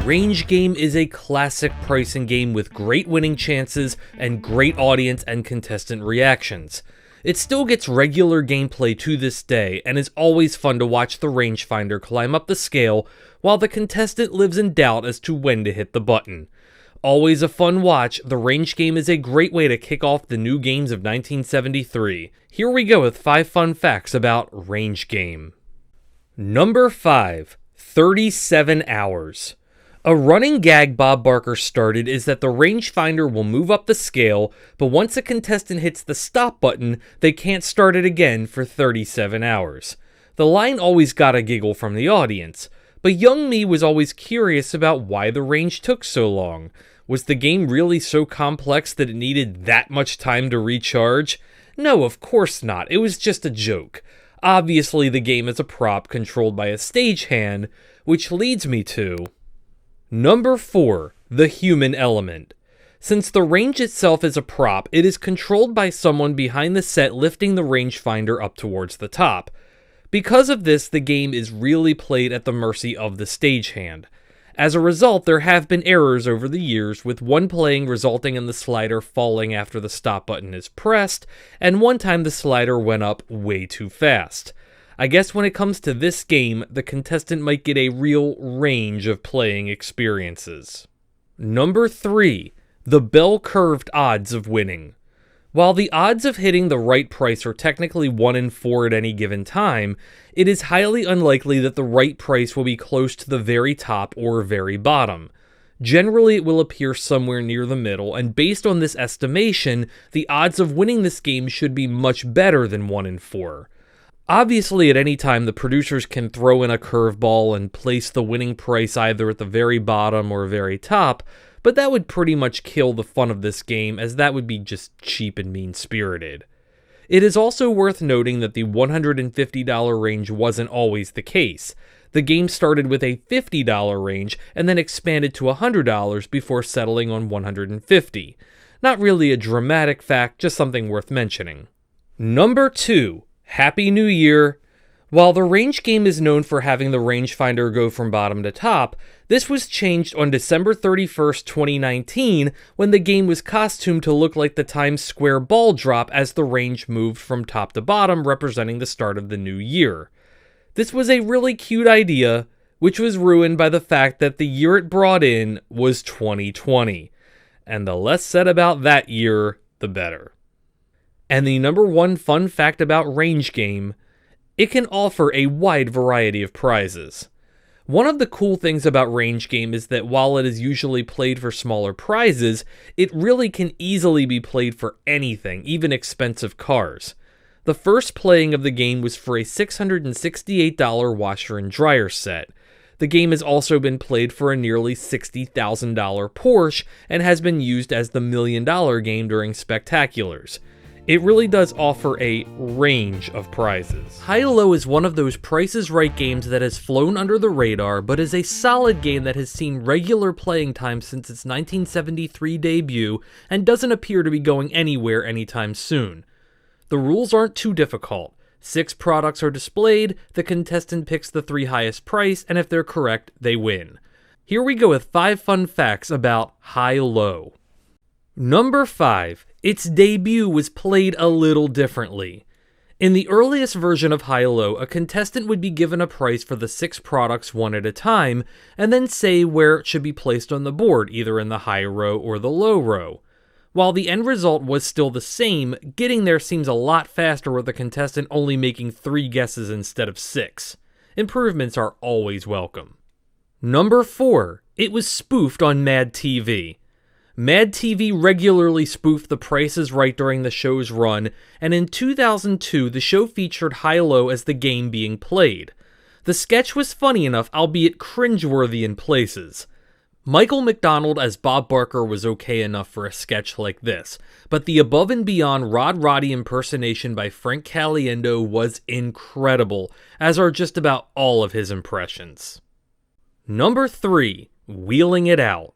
Range Game is a classic pricing game with great winning chances and great audience and contestant reactions. It still gets regular gameplay to this day, and is always fun to watch the rangefinder climb up the scale while the contestant lives in doubt as to when to hit the button. Always a fun watch, the Range Game is a great way to kick off the new games of 1973. Here we go with 5 fun facts about Range Game. Number 5. 37 hours. A running gag Bob Barker started is that the rangefinder will move up the scale, but once a contestant hits the stop button, they can't start it again for 37 hours. The line always got a giggle from the audience, but young me was always curious about why the range took so long. Was the game really so complex that it needed that much time to recharge? No, of course not. It was just a joke. Obviously, the game is a prop controlled by a stagehand, which leads me to Number 4. The human element. Since the range itself is a prop, it is controlled by someone behind the set lifting the rangefinder up towards the top. Because of this, the game is really played at the mercy of the stagehand. As a result, there have been errors over the years, with one playing resulting in the slider falling after the stop button is pressed, and one time the slider went up way too fast. I guess when it comes to this game, the contestant might get a real range of playing experiences. Number 3. The bell-curved odds of winning. While the odds of hitting the right price are technically 1 in 4 at any given time, it is highly unlikely that the right price will be close to the very top or very bottom. Generally, it will appear somewhere near the middle, and based on this estimation, the odds of winning this game should be much better than 1 in 4. Obviously, at any time, the producers can throw in a curveball and place the winning price either at the very bottom or very top, but that would pretty much kill the fun of this game, as that would be just cheap and mean-spirited. It is also worth noting that the $150 range wasn't always the case. The game started with a $50 range and then expanded to $100 before settling on $150. Not really a dramatic fact, just something worth mentioning. Number 2. Happy New Year! While the Range Game is known for having the rangefinder go from bottom to top, this was changed on December 31st, 2019, when the game was costumed to look like the Times Square ball drop as the range moved from top to bottom, representing the start of the new year. This was a really cute idea, which was ruined by the fact that the year it brought in was 2020. And the less said about that year, the better. And the number 1 fun fact about Range Game, it can offer a wide variety of prizes. One of the cool things about Range Game is that while it is usually played for smaller prizes, it really can easily be played for anything, even expensive cars. The first playing of the game was for a $668 washer and dryer set. The game has also been played for a nearly $60,000 Porsche and has been used as the $1 million game during spectaculars. It really does offer a range of prizes. High-Low is one of those Price is Right games that has flown under the radar, but is a solid game that has seen regular playing time since its 1973 debut, and doesn't appear to be going anywhere anytime soon. The rules aren't too difficult. 6 products are displayed, the contestant picks the 3 highest price, and if they're correct, they win. Here we go with 5 fun facts about High-Low. Number 5. Its debut was played a little differently. In the earliest version of High-Low, a contestant would be given a price for the 6 products one at a time, and then say where it should be placed on the board, either in the high row or the low row. While the end result was still the same, getting there seems a lot faster with the contestant only making 3 guesses instead of 6. Improvements are always welcome. Number 4. It was spoofed on Mad TV. Mad TV regularly spoofed The Price is Right during the show's run, and in 2002 the show featured High-Low as the game being played. The sketch was funny enough, albeit cringeworthy in places. Michael McDonald as Bob Barker was okay enough for a sketch like this, but the above and beyond Rod Roddy impersonation by Frank Caliendo was incredible, as are just about all of his impressions. Number 3. Wheeling It Out.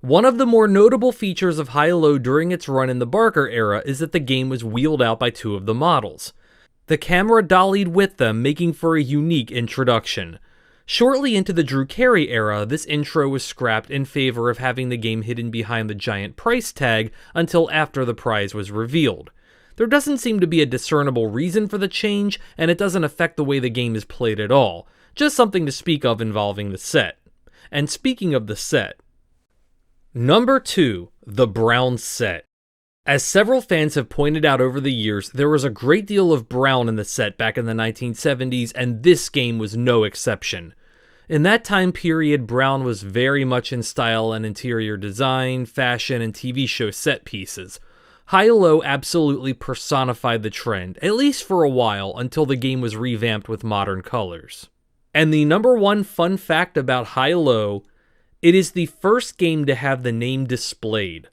One of the more notable features of High-Low during its run in the Barker era is that the game was wheeled out by 2 of the models. The camera dollied with them, making for a unique introduction. Shortly into the Drew Carey era, this intro was scrapped in favor of having the game hidden behind the giant price tag until after the prize was revealed. There doesn't seem to be a discernible reason for the change, and it doesn't affect the way the game is played at all, just something to speak of involving the set. And speaking of the set, Number 2, the brown set. As several fans have pointed out over the years, there was a great deal of brown in the set back in the 1970s, and this game was no exception. In that time period, brown was very much in style and interior design, fashion, and TV show set pieces. High-Low absolutely personified the trend, at least for a while, until the game was revamped with modern colors. And the number one fun fact about High-Low, it is the first game to have the name displayed.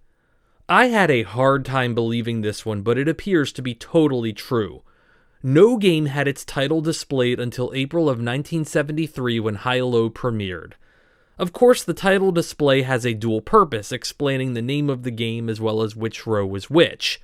I had a hard time believing this one, but it appears to be totally true. No game had its title displayed until April of 1973 when High-Low premiered. Of course, the title display has a dual purpose, explaining the name of the game as well as which row was which.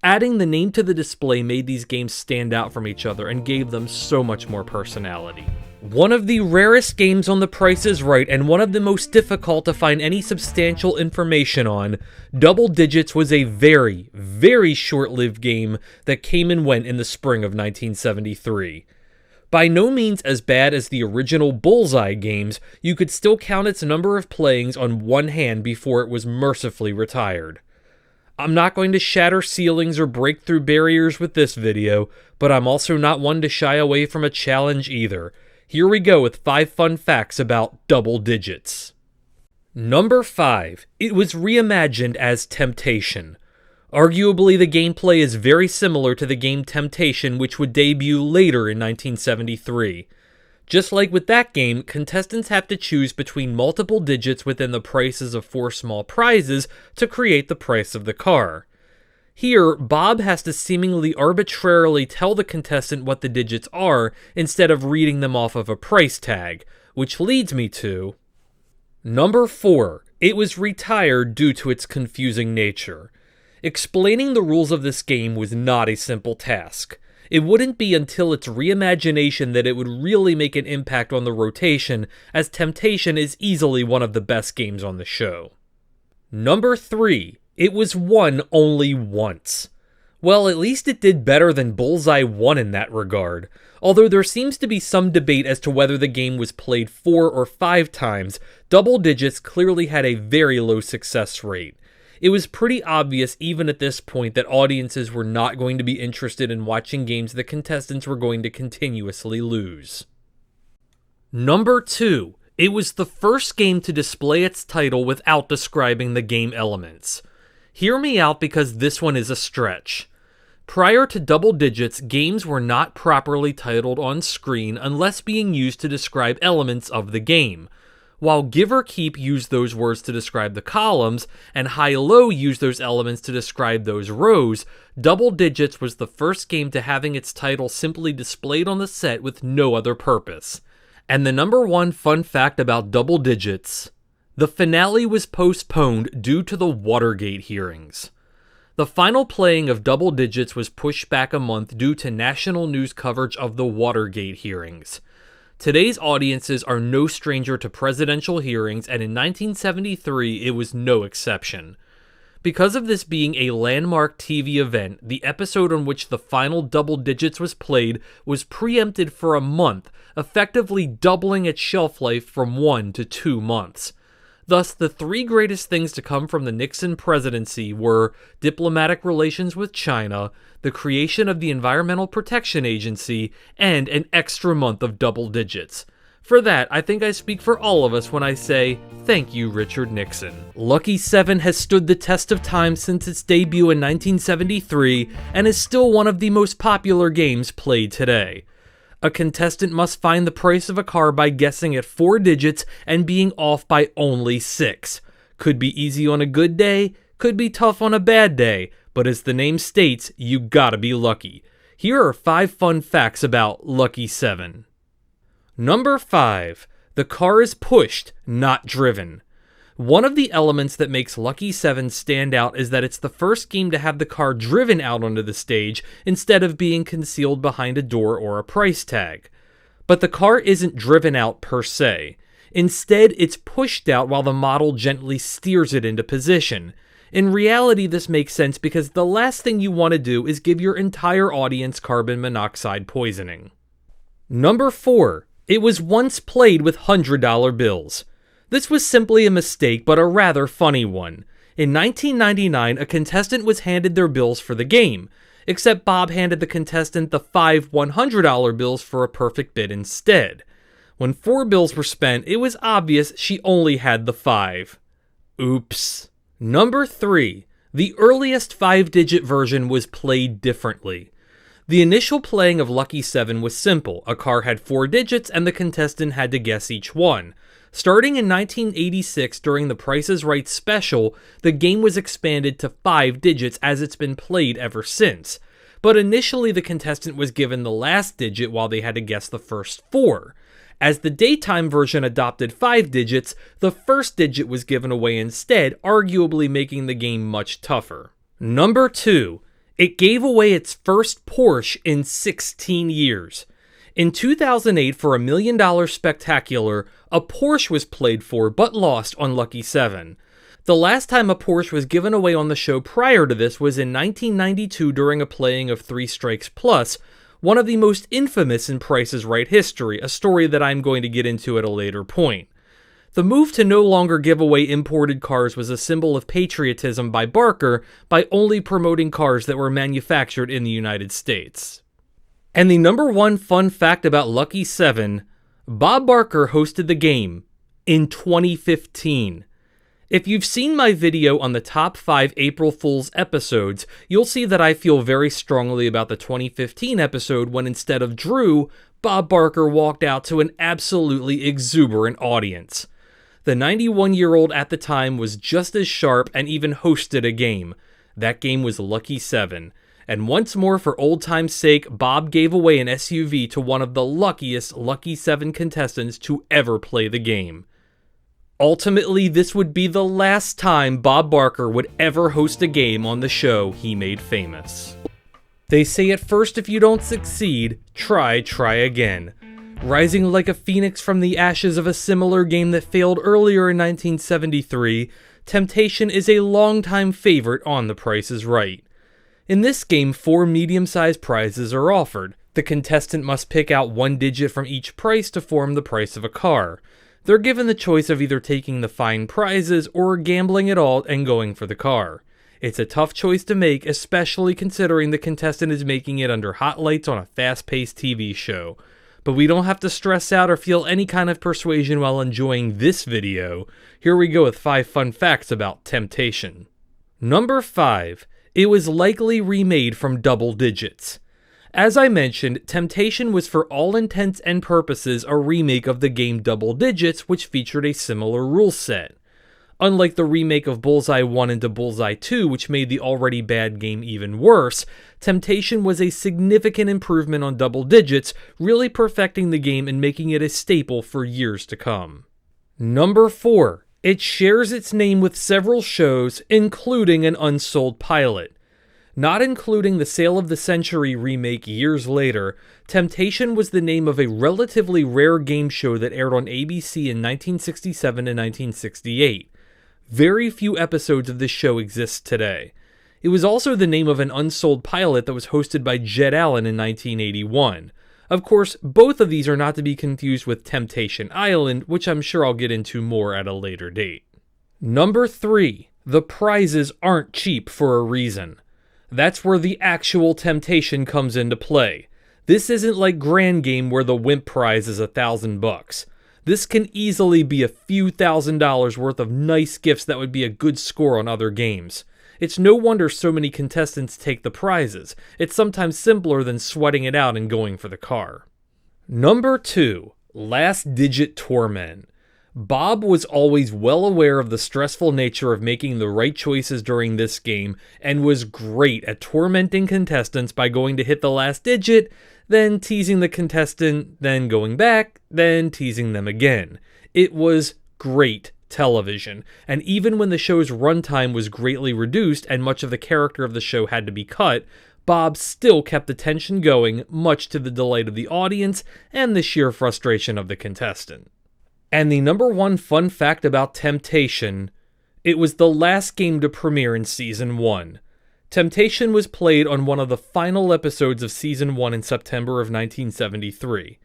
Adding the name to the display made these games stand out from each other and gave them so much more personality. One of the rarest games on The Price is Right, and one of the most difficult to find any substantial information on, Double Digits was a very, very short-lived game that came and went in the spring of 1973. By no means as bad as the original Bullseye games, you could still count its number of playings on one hand before it was mercifully retired. I'm not going to shatter ceilings or break through barriers with this video, but I'm also not one to shy away from a challenge either. Here we go with 5 fun facts about Double Digits. Number 5. It was reimagined as Temptation. Arguably, the gameplay is very similar to the game Temptation, which would debut later in 1973. Just like with that game, contestants have to choose between multiple digits within the prices of 4 small prizes to create the price of the car. Here, Bob has to seemingly arbitrarily tell the contestant what the digits are instead of reading them off of a price tag, which leads me to Number 4. It was retired due to its confusing nature. Explaining the rules of this game was not a simple task. It wouldn't be until its reimagination that it would really make an impact on the rotation, as Temptation is easily one of the best games on the show. Number 3. It was won only once. Well, at least it did better than Bullseye 1 in that regard. Although there seems to be some debate as to whether the game was played 4 or 5 times, Double Digits clearly had a very low success rate. It was pretty obvious even at this point that audiences were not going to be interested in watching games the contestants were going to continuously lose. Number 2. It was the first game to display its title without describing the game elements. Hear me out because this one is a stretch. Prior to Double Digits, games were not properly titled on screen unless being used to describe elements of the game. While Give or Keep used those words to describe the columns, and High-Low used those elements to describe those rows, Double Digits was the first game to having its title simply displayed on the set with no other purpose. And the number 1 fun fact about Double Digits: the finale was postponed due to the Watergate hearings. The final playing of Double Digits was pushed back a month due to national news coverage of the Watergate hearings. Today's audiences are no stranger to presidential hearings, and in 1973 it was no exception. Because of this being a landmark TV event, the episode on which the final Double Digits was played was preempted for a month, effectively doubling its shelf life from 1 to 2 months. Thus, the 3 greatest things to come from the Nixon presidency were diplomatic relations with China, the creation of the Environmental Protection Agency, and an extra month of Double Digits. For that, I think I speak for all of us when I say, thank you, Richard Nixon. Lucky 7 has stood the test of time since its debut in 1973, and is still one of the most popular games played today. A contestant must find the price of a car by guessing at 4 digits and being off by only 6. Could be easy on a good day, could be tough on a bad day, but as the name states, you gotta be lucky. Here are 5 fun facts about Lucky 7. Number 5. The car is pushed, not driven. One of the elements that makes Lucky 7 stand out is that it's the first game to have the car driven out onto the stage instead of being concealed behind a door or a price tag. But the car isn't driven out per se. Instead, it's pushed out while the model gently steers it into position. In reality, this makes sense because the last thing you want to do is give your entire audience carbon monoxide poisoning. Number 4. It was once played with $100 bills. This was simply a mistake, but a rather funny one. In 1999, a contestant was handed their bills for the game, except Bob handed the contestant the 5 $100 bills for a perfect bid instead. When 4 bills were spent, it was obvious she only had the 5. Oops. Number 3. The earliest 5-digit version was played differently. The initial playing of Lucky 7 was simple. A car had 4 digits and the contestant had to guess each one. Starting in 1986 during the Price is Right special, the game was expanded to 5 digits as it's been played ever since. But initially the contestant was given the last digit while they had to guess the first 4. As the daytime version adopted 5 digits, the first digit was given away instead, arguably making the game much tougher. Number 2. It gave away its first Porsche in 16 years. In 2008, for a $1 million spectacular, a Porsche was played for but lost on Lucky 7. The last time a Porsche was given away on the show prior to this was in 1992 during a playing of 3 Strikes Plus, one of the most infamous in Price is Right history, a story that I'm going to get into at a later point. The move to no longer give away imported cars was a symbol of patriotism by Barker by only promoting cars that were manufactured in the United States. And the number 1 fun fact about Lucky 7, Bob Barker hosted the game in 2015. If you've seen my video on the top 5 April Fool's episodes, you'll see that I feel very strongly about the 2015 episode when instead of Drew, Bob Barker walked out to an absolutely exuberant audience. The 91-year-old at the time was just as sharp and even hosted a game. That game was Lucky 7. And once more, for old time's sake, Bob gave away an SUV to one of the luckiest Lucky 7 contestants to ever play the game. Ultimately, this would be the last time Bob Barker would ever host a game on the show he made famous. They say at first if you don't succeed, try again. Rising like a phoenix from the ashes of a similar game that failed earlier in 1973, Temptation is a longtime favorite on The Price is Right. In this game, 4 medium-sized prizes are offered. The contestant must pick out 1 digit from each price to form the price of a car. They're given the choice of either taking the fine prizes or gambling it all and going for the car. It's a tough choice to make, especially considering the contestant is making it under hot lights on a fast-paced TV show. But we don't have to stress out or feel any kind of persuasion while enjoying this video. Here we go with 5 fun facts about Temptation. Number 5. It was likely remade from double digits. As I mentioned, Temptation was for all intents and purposes a remake of the game Double Digits, which featured a similar rule set. Unlike the remake of Bullseye 1 into Bullseye 2, which made the already bad game even worse, Temptation was a significant improvement on Double Digits, really perfecting the game and making it a staple for years to come. Number 4. It shares its name with several shows, including an unsold pilot. Not including the Sale of the Century remake years later, Temptation was the name of a relatively rare game show that aired on ABC in 1967 and 1968. Very few episodes of this show exist today. It was also the name of an unsold pilot that was hosted by Jed Allen in 1981. Of course, both of these are not to be confused with Temptation Island, which I'm sure I'll get into more at a later date. Number 3. The prizes aren't cheap for a reason. That's where the actual temptation comes into play. This isn't like Grand Game where the wimp prize is $1,000. This can easily be a few $1,000s worth of nice gifts that would be a good score on other games. It's no wonder so many contestants take the prizes. It's sometimes simpler than sweating it out and going for the car. Number 2. Last Digit Torment. Bob was always well aware of the stressful nature of making the right choices during this game, and was great at tormenting contestants by going to hit the last digit, then teasing the contestant, then going back, then teasing them again. It was great television, and even when the show's runtime was greatly reduced and much of the character of the show had to be cut, Bob still kept the tension going, much to the delight of the audience and the sheer frustration of the contestant. And the number one fun fact about Temptation: it was the last game to premiere in Season 1. Temptation was played on one of the final episodes of Season 1 in September of 1973.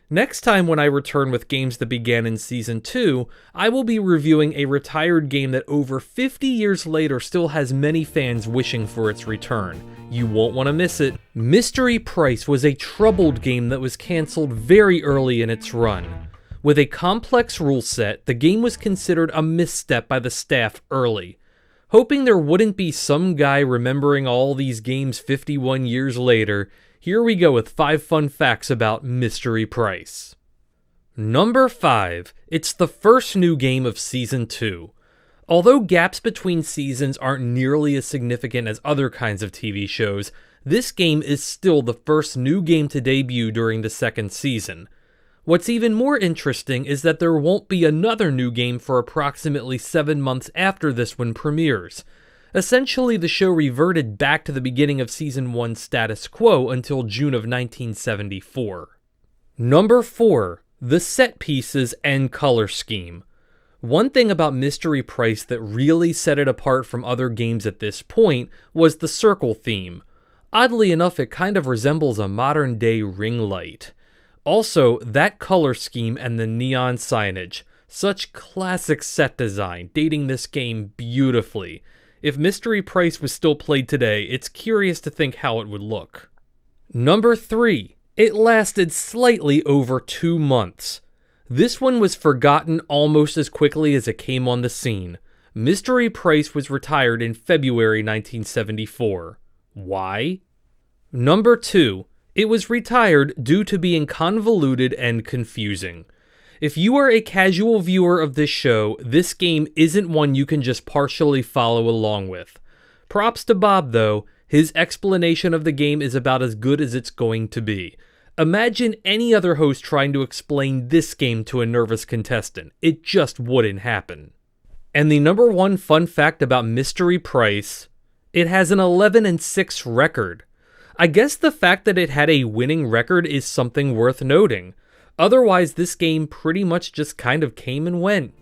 Next time when I return with games that began in Season 2, I will be reviewing a retired game that over 50 years later still has many fans wishing for its return. You won't want to miss it. Mystery Price was a troubled game that was cancelled very early in its run. With a complex rule set, the game was considered a misstep by the staff early. Hoping there wouldn't be some guy remembering all these games 51 years later, here we go with 5 fun facts about Mystery Price. Number 5. It's the first new game of Season 2. Although gaps between seasons aren't nearly as significant as other kinds of TV shows, this game is still the first new game to debut during the second season. What's even more interesting is that there won't be another new game for approximately 7 months after this one premieres. Essentially, the show reverted back to the beginning of Season 1 status quo until June of 1974. Number 4. The set pieces and color scheme. One thing about Mystery Price that really set it apart from other games at this point was the circle theme. Oddly enough, it kind of resembles a modern-day ring light. Also, that color scheme and the neon signage. Such classic set design, dating this game beautifully. If Mystery Price was still played today, it's curious to think how it would look. Number 3. It lasted slightly over 2 months. This one was forgotten almost as quickly as it came on the scene. Mystery Price was retired in February 1974. Why? Number 2. It was retired due to being convoluted and confusing. If you are a casual viewer of this show, this game isn't one you can just partially follow along with. Props to Bob though, his explanation of the game is about as good as it's going to be. Imagine any other host trying to explain this game to a nervous contestant. It just wouldn't happen. And the number one fun fact about Mystery Price: it has an 11-6 record. I guess the fact that it had a winning record is something worth noting. Otherwise, this game pretty much just kind of came and went.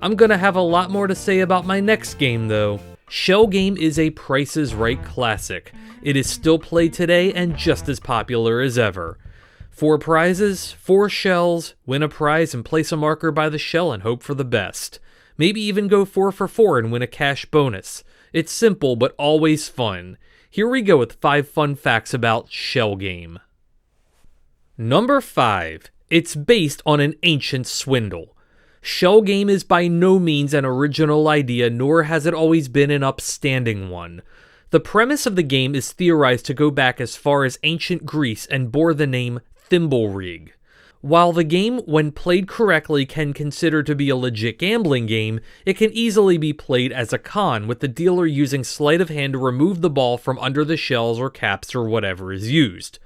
I'm gonna have a lot more to say about my next game though. Shell Game is a Price is Right classic. It is still played today and just as popular as ever. 4 prizes, 4 shells, win a prize and place a marker by the shell and hope for the best. Maybe even go 4 for 4 and win a cash bonus. It's simple but always fun. Here we go with 5 fun facts about Shell Game. Number 5. It's based on an ancient swindle. Shell Game is by no means an original idea, nor has it always been an upstanding one. The premise of the game is theorized to go back as far as ancient Greece and bore the name Thimble Rig. While the game, when played correctly, can consider to be a legit gambling game, it can easily be played as a con, with the dealer using sleight of hand to remove the ball from under the shells or caps or whatever is used.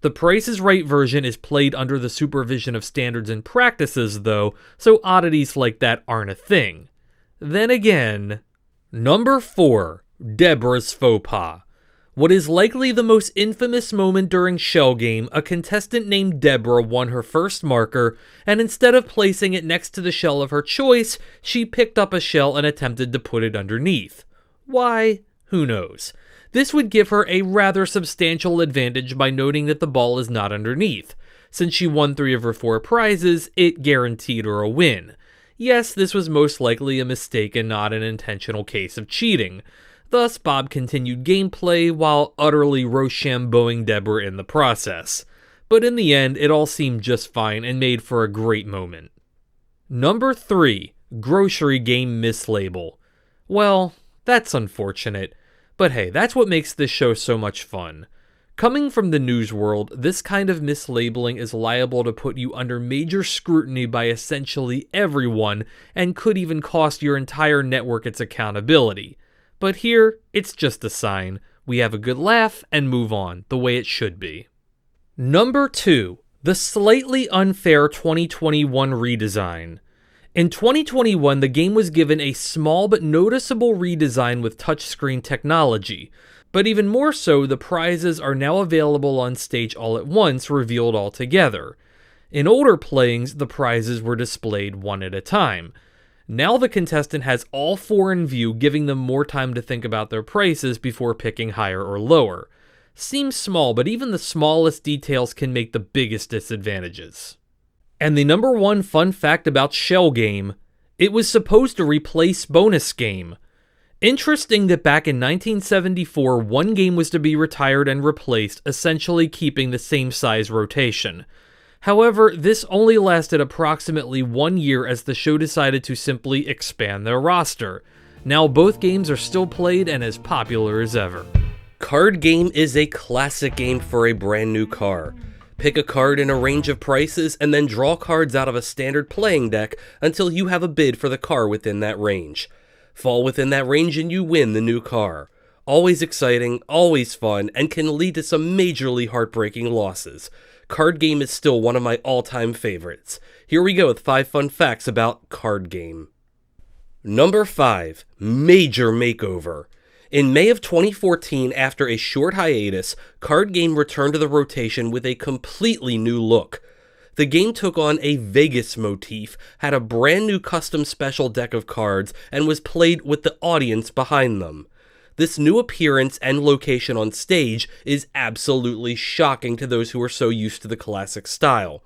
The Price is Right version is played under the supervision of standards and practices though, so oddities like that aren't a thing. Then again... Number 4. Deborah's Faux Pas. What is likely the most infamous moment during Shell Game, a contestant named Deborah won her first marker, and instead of placing it next to the shell of her choice, she picked up a shell and attempted to put it underneath. Why? Who knows? This would give her a rather substantial advantage by noting that the ball is not underneath. Since she won 3 of her 4 prizes, it guaranteed her a win. Yes, this was most likely a mistake and not an intentional case of cheating. Thus, Bob continued gameplay while utterly Rochambeauing Deborah in the process. But in the end, it all seemed just fine and made for a great moment. Number 3. Grocery Game Mislabel. Well, that's unfortunate. But hey, that's what makes this show so much fun. Coming from the news world, this kind of mislabeling is liable to put you under major scrutiny by essentially everyone and could even cost your entire network its accountability. But here, it's just a sign. We have a good laugh and move on, the way it should be. Number 2. The slightly unfair 2021 redesign. In 2021, the game was given a small but noticeable redesign with touchscreen technology, But even more so, the prizes are now available on stage all at once, revealed all together. In older playings, the prizes were displayed one at a time. Now the contestant has all four in view, giving them more time to think about their prices before picking higher or lower. Seems small, but even the smallest details can make the biggest disadvantages. And the number one fun fact about Shell Game, it was supposed to replace Bonus Game. Interesting that back in 1974, one game was to be retired and replaced, essentially keeping the same size rotation. However, this only lasted approximately 1 year as the show decided to simply expand their roster. Now both games are still played and as popular as ever. Card Game is a classic game for a brand new car. Pick a card in a range of prices and then draw cards out of a standard playing deck until you have a bid for the car within that range. Fall within that range and you win the new car. Always exciting, always fun, and can lead to some majorly heartbreaking losses. Card Game is still one of my all-time favorites. Here we go with 5 fun facts about Card Game. Number 5, Major Makeover. In May of 2014, after a short hiatus, Card Game returned to the rotation with a completely new look. The game took on a Vegas motif, had a brand new custom special deck of cards, and was played with the audience behind them. This new appearance and location on stage is absolutely shocking to those who are so used to the classic style.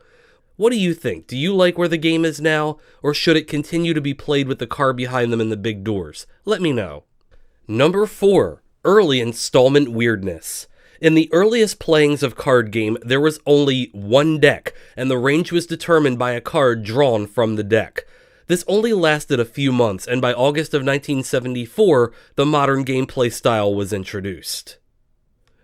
What do you think? Do you like where the game is now, or should it continue to be played with the car behind them and the big doors? Let me know. Number 4, Early Installment Weirdness. In the earliest playings of Card Game, there was only one deck, and the range was determined by a card drawn from the deck. This only lasted a few months, and by August of 1974, the modern gameplay style was introduced.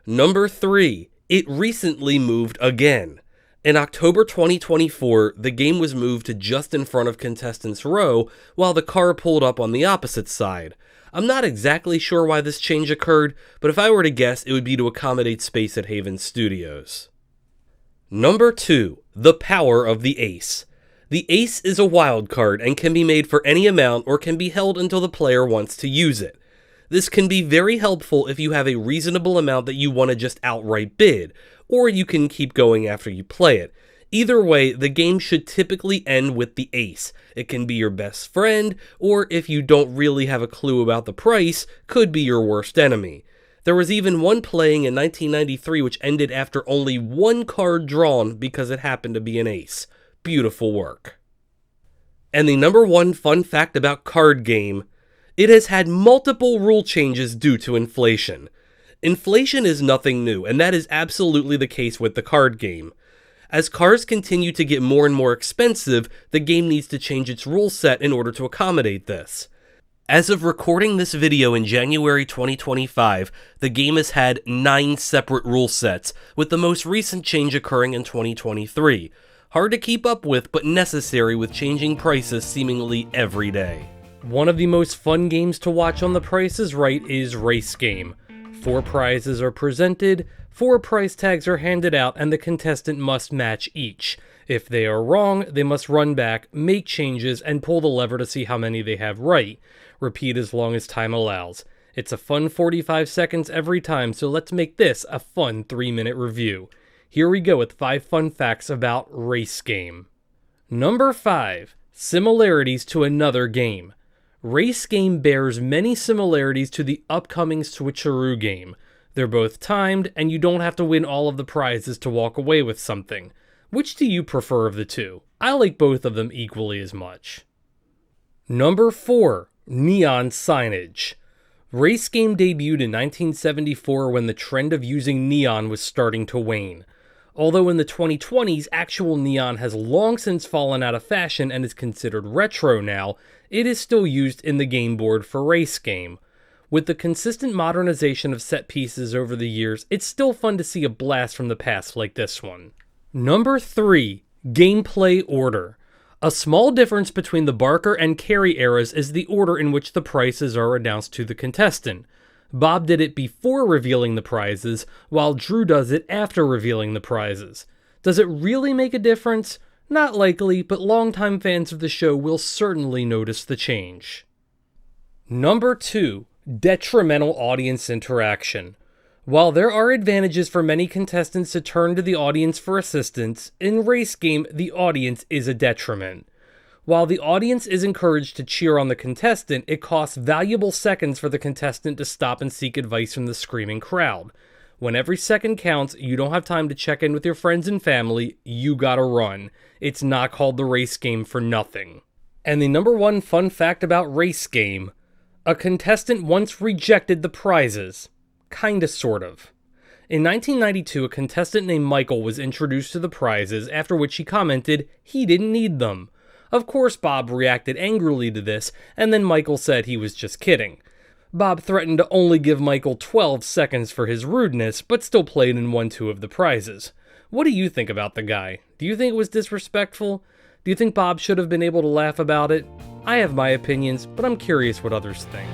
Number 3, it recently moved again. In October 2024, the game was moved to just in front of contestants' row, while the car pulled up on the opposite side. I'm not exactly sure why this change occurred, but if I were to guess, it would be to accommodate space at Haven Studios. Number 2, the Power of the Ace. The Ace is a wild card and can be made for any amount or can be held until the player wants to use it. This can be very helpful if you have a reasonable amount that you want to just outright bid, or you can keep going after you play it. Either way, the game should typically end with the ace. It can be your best friend, or if you don't really have a clue about the price, could be your worst enemy. There was even one playing in 1993 which ended after only one card drawn because it happened to be an ace. Beautiful work. And the number 1 fun fact about Card Game, it has had multiple rule changes due to inflation. Inflation is nothing new, and that is absolutely the case with the Card Game. As cards continue to get more and more expensive, the game needs to change its rule set in order to accommodate this. As of recording this video in January 2025, the game has had 9 separate rule sets, with the most recent change occurring in 2023. Hard to keep up with, but necessary with changing prices seemingly every day. One of the most fun games to watch on The Price is Right is Race Game. 4 prizes are presented, 4 price tags are handed out, and the contestant must match each. If they are wrong, they must run back, make changes, and pull the lever to see how many they have right. Repeat as long as time allows. It's a fun 45 seconds every time, so let's make this a fun 3-minute review. Here we go with 5 fun facts about Race Game. Number 5, similarities to another game. Race Game bears many similarities to the upcoming Switcheroo game. They're both timed, and you don't have to win all of the prizes to walk away with something. Which do you prefer of the two? I like both of them equally as much. Number 4, neon signage. Race Game debuted in 1974 when the trend of using neon was starting to wane. Although in the 2020s, actual neon has long since fallen out of fashion and is considered retro now, it is still used in the game board for Race Game. With the consistent modernization of set pieces over the years, it's still fun to see a blast from the past like this one. Number 3, gameplay order. A small difference between the Barker and Carey eras is the order in which the prizes are announced to the contestant. Bob did it before revealing the prizes, while Drew does it after revealing the prizes. Does it really make a difference? Not likely, but longtime fans of the show will certainly notice the change. Number 2, detrimental audience interaction. While there are advantages for many contestants to turn to the audience for assistance, in Race Game, the audience is a detriment. While the audience is encouraged to cheer on the contestant, it costs valuable seconds for the contestant to stop and seek advice from the screaming crowd. When every second counts, you don't have time to check in with your friends and family, you gotta run. It's not called the Race Game for nothing. And the number one fun fact about Race Game, a contestant once rejected the prizes. Kinda, sort of. In 1992, a contestant named Michael was introduced to the prizes, after which he commented he didn't need them. Of course, Bob reacted angrily to this, and then Michael said he was just kidding. Bob threatened to only give Michael 12 seconds for his rudeness, but still played and won 2 of the prizes. What do you think about the guy? Do you think it was disrespectful? Do you think Bob should have been able to laugh about it? I have my opinions, but I'm curious what others think.